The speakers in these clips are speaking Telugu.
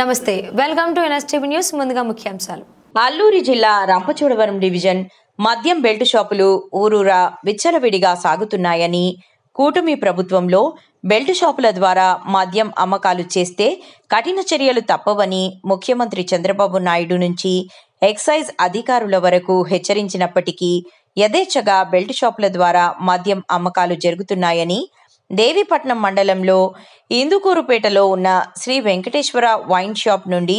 నమస్తే, వెల్కమ్ టు ఎన్ఎస్టీవీ న్యూస్. ముందుగా ముఖ్యాంశాలు. అల్లూరి జిల్లా రంపచోడవరం డివిజన్ మద్యం బెల్ట్ షాపులు ఊరూరా విచ్చలవిడిగా సాగుతున్నాయని, కూటమి ప్రభుత్వంలో బెల్ట్ షాపుల ద్వారా మద్యం అమ్మకాలు చేస్తే కఠిన చర్యలు తప్పవని ముఖ్యమంత్రి చంద్రబాబు నాయుడు నుంచి ఎక్సైజ్ అధికారుల వరకు హెచ్చరించినప్పటికీ యథేచ్ఛగా బెల్ట్ షాపుల ద్వారా మద్యం అమ్మకాలు జరుగుతున్నాయని దేవీపట్నం మండలంలో ఇందుకూరుపేటలో ఉన్న శ్రీ వెంకటేశ్వర వైన్ షాప్ నుండి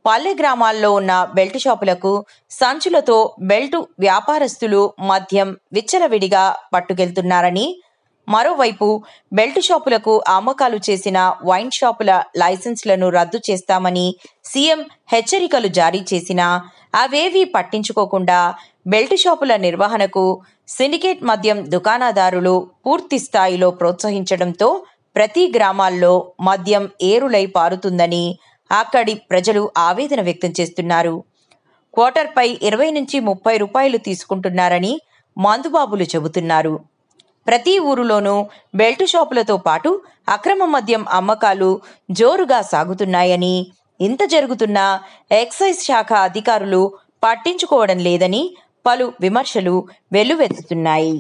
పల్లె గ్రామాల్లో ఉన్న బెల్ట్ షాపులకు సంచులతో బెల్టు వ్యాపారస్తులు మద్యం విచ్చలవిడిగా పట్టుకెళ్తున్నారని, మరోవైపు బెల్ట్ షాపులకు అమ్మకాలు చేసిన వైన్ షాపుల లైసెన్స్లను రద్దు చేస్తామని సీఎం హెచ్చరికలు జారీ చేసినా అవేవీ పట్టించుకోకుండా బెల్ట్ షాపుల నిర్వహణకు సిండికేట్ మద్యం దుకాణదారులు పూర్తి స్థాయిలో ప్రోత్సహించడంతో ప్రతి గ్రామాల్లో మద్యం ఏరులై పారుతుందని అక్కడి ప్రజలు ఆవేదన వ్యక్తం చేస్తున్నారు. క్వార్టర్పై 20 నుంచి 30 రూపాయలు తీసుకుంటున్నారని మందుబాబులు చెబుతున్నారు. ప్రతి ఊరులోనూ బెల్ట్ షాపులతో పాటు అక్రమ మద్యం అమ్మకాలు జోరుగా సాగుతున్నాయని, ఇంత జరుగుతున్నా ఎక్సైజ్ శాఖ అధికారులు పట్టించుకోవడం లేదని పలు విమర్శలు వెల్లువెత్తుతున్నాయి.